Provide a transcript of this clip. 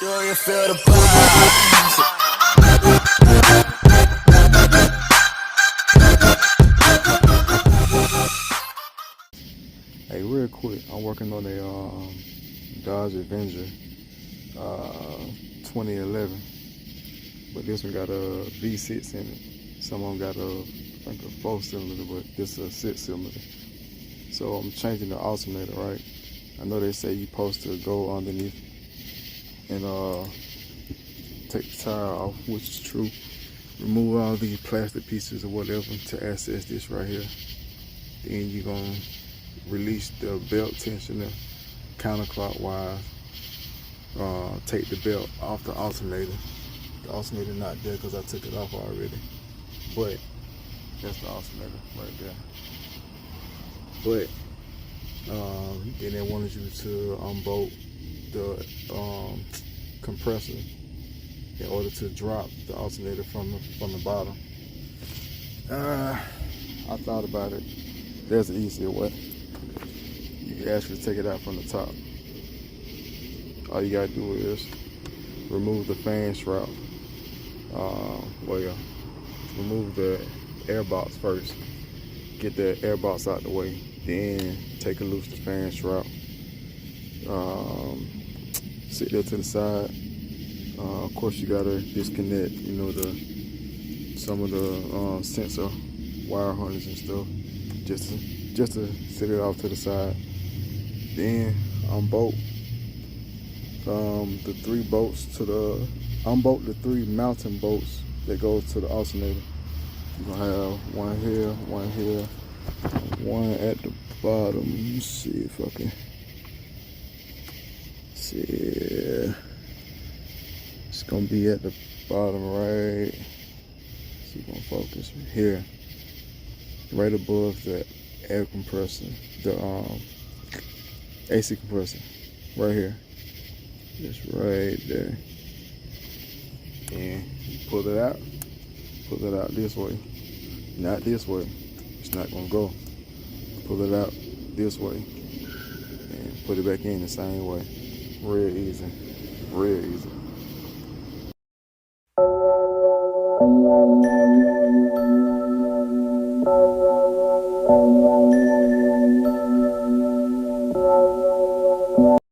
Do you feel the vibes? Hey, real quick, I'm working on a Dodge Avenger 2011, but this one got a V6 in it. Some of them got I think a 4-cylinder, but this is a 6-cylinder. So I'm changing the alternator, right? I know they say you're supposed to go underneath and take the tire off, which is true. Remove all these plastic pieces or whatever to access this right here. Then you're gonna release the belt tensioner counterclockwise. Take the belt off the alternator. The alternator not there because I took it off already, but that's the alternator right there. But then they wanted you to unbolt the compressor in order to drop the alternator from the bottom. I thought about it. There's an easier way. You can actually take it out from the top. All you gotta do is remove the fan shroud. Remove the air box first. Get the air box out the way. Then take a loose the fan shroud. Sit there to the side. Of course, you gotta disconnect, some of the sensor wire harness and stuff, just to set it off to the side. Then unbolt the 3 bolts unbolt the 3 mounting bolts that goes to the alternator. You're gonna have one here, one at the bottom. Let me see if I can see. It's gonna be at the bottom right. See if I'm focus here, right above the air compressor, the AC compressor, right here. Just right there. And you pull it out this way, not this way. It's not gonna go. Pull it out this way and put it back in the same way. Real easy, real easy.